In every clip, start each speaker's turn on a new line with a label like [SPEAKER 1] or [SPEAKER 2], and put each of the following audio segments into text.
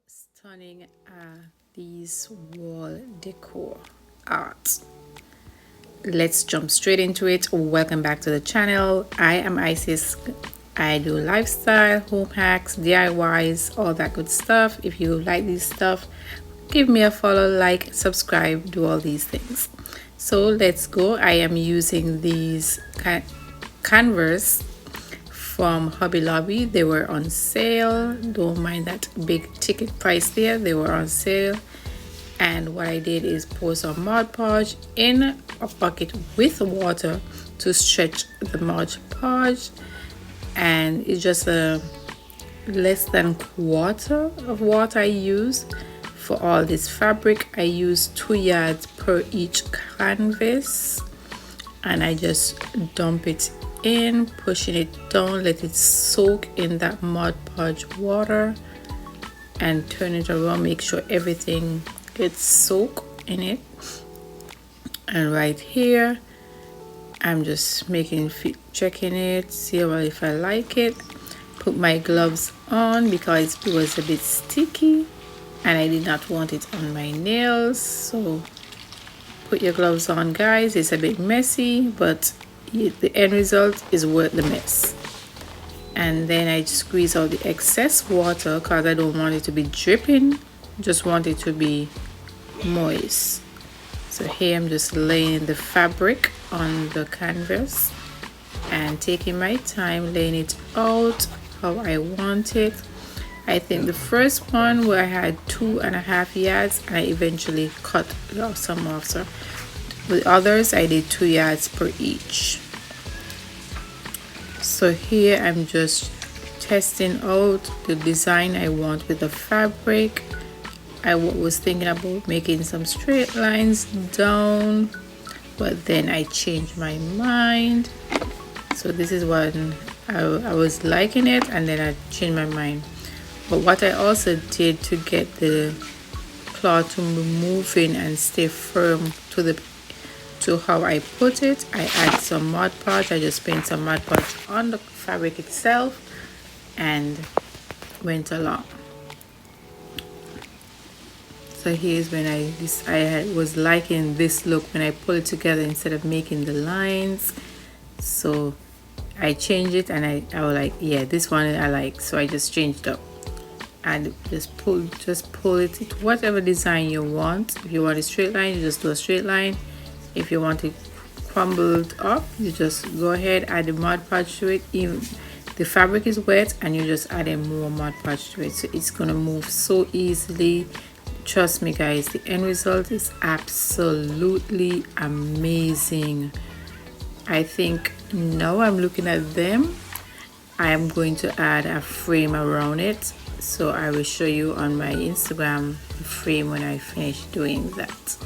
[SPEAKER 1] Stunning these wall decor art. Let's jump straight into it. Welcome back to the channel. I am Isis. I do lifestyle, home hacks, DIYs, all that good stuff. If you like this stuff, give me a follow, like, subscribe, do all these things. So let's go. I am using these canvas from Hobby Lobby. They were on sale. Don't mind that big ticket price there. They were on sale. And what I did is pour some Mod Podge in a bucket with water to stretch the Mod Podge. And it's just a less than quarter of what I use for all this fabric. I use 2 yards per each canvas. And I just dump it in, pushing it down, let it soak in that Mod Podge water, and turn it around, make sure everything gets soaked in it. And right here I'm just checking it, see if I like it. Put my gloves on because it was a bit sticky and I did not want it on my nails. So put your gloves on, guys. It's a bit messy, but the end result is worth the mess. And then I squeeze out the excess water because I don't want it to be dripping, just want it to be moist. So here I'm just laying the fabric on the canvas and taking my time laying it out how I want it. I think the first one where I had 2.5 yards, and I eventually cut some off. So with others I did 2 yards per each. So here I'm just testing out the design I want with the fabric. I was thinking about making some straight lines down, but then I changed my mind. So this is when I was liking it, and then I changed my mind. But what I also did to get the cloth to move in and stay firm to how I put it, I add some Mod Podge. I just paint some Mod Podge on the fabric itself and went along. So here's when I was liking this look when I pull it together instead of making the lines. So I changed it, and I was like, yeah, this one I like. So I just changed up and just pull it to whatever design you want. If you want a straight line, you just do a straight line. If you want it crumbled up, you just go ahead, add the Mod Podge to it. Even the fabric is wet and you're just adding more Mod Podge to it, so it's gonna move so easily. Trust me, guys, the end result is absolutely amazing. I think now I'm looking at them, I am going to add a frame around it, so I will show you on my Instagram the frame when I finish doing that.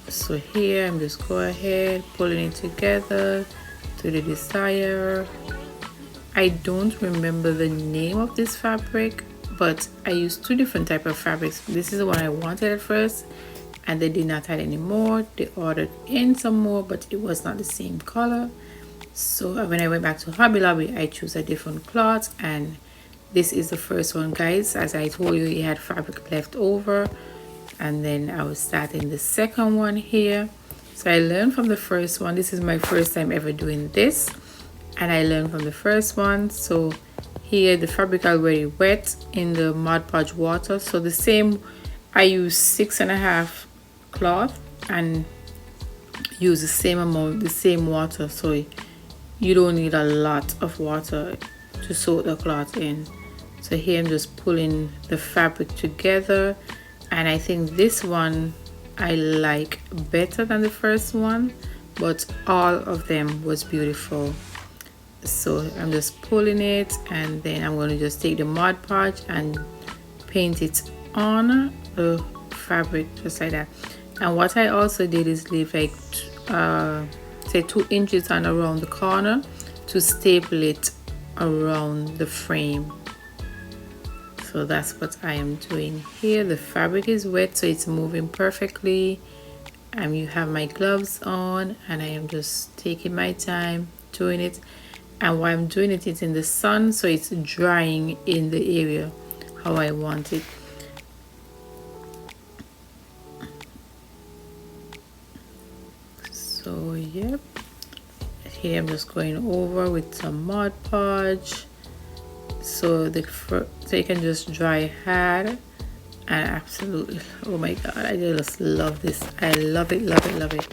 [SPEAKER 1] So here I'm just go ahead pulling it together to the desire. I don't remember the name of this fabric, but I used 2 different type of fabrics. This is the one I wanted at first, and they did not have any more. They ordered in some more, but it was not the same color. So when I went back to Hobby Lobby, I chose a different cloth, and this is the first one, guys. As I told you, it had fabric left over, and then I was starting the second one here. So I learned from the first one. This is my first time ever doing this, and I learned from the first one. So here the fabric already wet in the Mod Podge water. So the same, I use 6.5 cloth and use the same amount, the same water. So you don't need a lot of water to soak the cloth in. So here I'm just pulling the fabric together, and I think this one I like better than the first one, but all of them was beautiful. So I'm just pulling it, and then I'm going to just take the Mod Podge and paint it on the fabric just like that. And what I also did is leave like say 2 inches on around the corner to staple it around the frame. So that's what I am doing here. The fabric is wet, so it's moving perfectly. You have my gloves on, and I am just taking my time doing it. And while I'm doing it, it's in the sun, so it's drying in the area. how I want it. So yep, here I'm just going over with some Mod Podge so so you can just dry hard. And absolutely, oh my god, I just love this. I love it, love it, love it.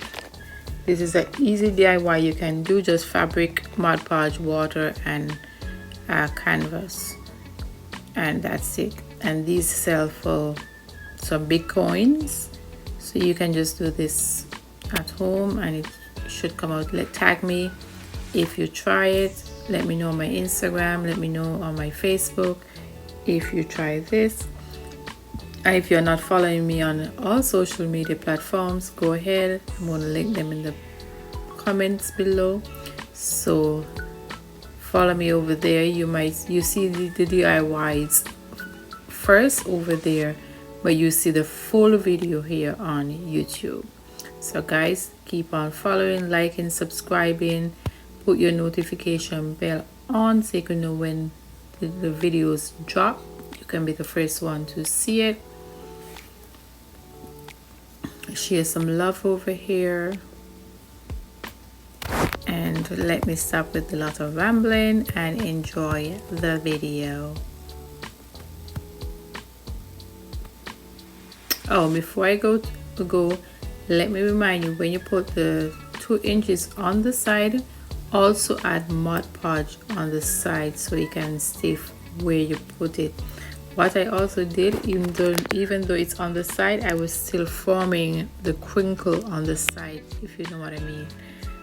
[SPEAKER 1] This is an easy DIY you can do. Just fabric, Mod Podge, water, and canvas, and that's it. And these sell for some big coins, so you can just do this at home and it should come out. Tag me if you try it. Let me know on my Instagram, let me know on my Facebook if you try this. And if you're not following me on all social media platforms, go ahead. I'm going to link them in the comments below. So follow me over there. You see the DIYs first over there, but you see the full video here on YouTube. So guys, keep on following, liking, subscribing, put your notification bell on so you can know when the videos drop. You can be the first one to see it. Share some love over here, and let me stop with a lot of rambling and enjoy the video. Oh, before I go, let me remind you, when you put the 2 inches on the side, also add Mod Podge on the side so you can stay where you put it. What I also did, even though it's on the side, I was still forming the crinkle on the side, if you know what I mean.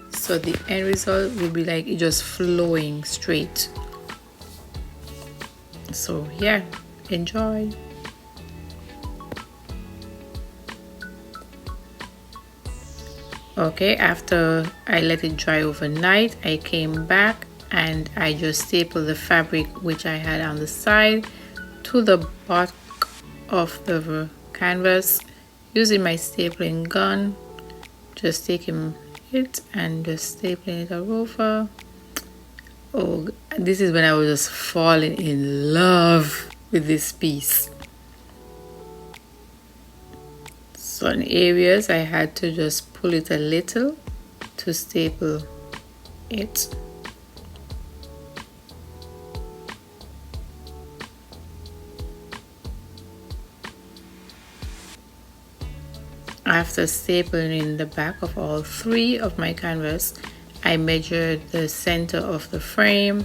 [SPEAKER 1] So the end result will be like it just flowing straight. So yeah, enjoy. Okay, after I let it dry overnight, I came back and I just stapled the fabric which I had on the side to the back of the canvas using my stapling gun. Just taking it and just stapling it over. Oh, this is when I was just falling in love with this piece. Some areas I had to just pull it a little to staple it. After stapling the back of all 3 of my canvas, I measured the center of the frame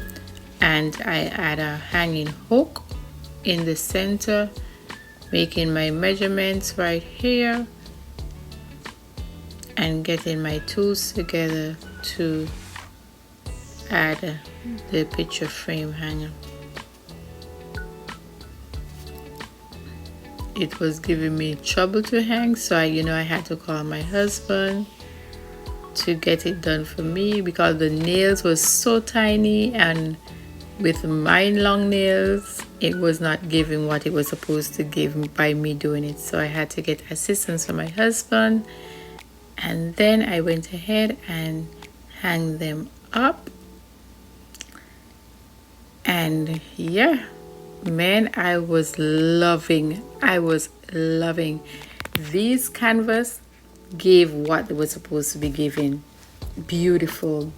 [SPEAKER 1] and I add a hanging hook in the center, making my measurements right here and getting my tools together to add the picture frame hanger. It was giving me trouble to hang, so I had to call my husband to get it done for me because the nails was so tiny, and with my long nails it was not giving what it was supposed to give by me doing it. So I had to get assistance from my husband, and then I went ahead and hang them up. And yeah, man, I was loving these canvas. Gave what they were supposed to be giving. Beautiful,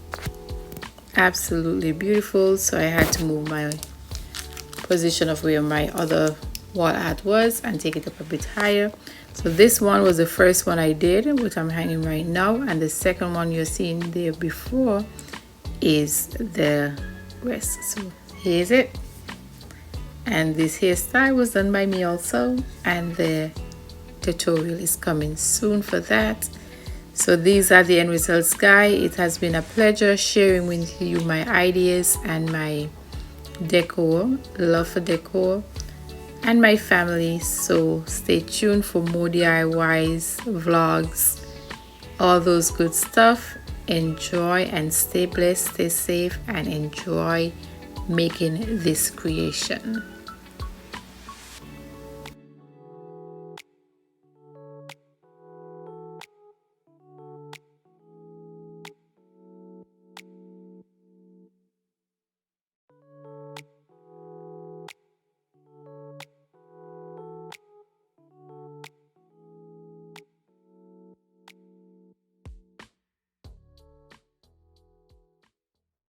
[SPEAKER 1] absolutely beautiful. So I had to move my position of where my other wall art was and take it up a bit higher. So this one was the first one I did, which I'm hanging right now, and the second one you're seeing there before is the rest. So here's it. And this hairstyle was done by me also, and the tutorial is coming soon for that. So these are the end results, guys. It has been a pleasure sharing with you my ideas and my decor, love for decor, and my family. So stay tuned for more DIYs, vlogs, all those good stuff. Enjoy and stay blessed, stay safe, and enjoy making this creation.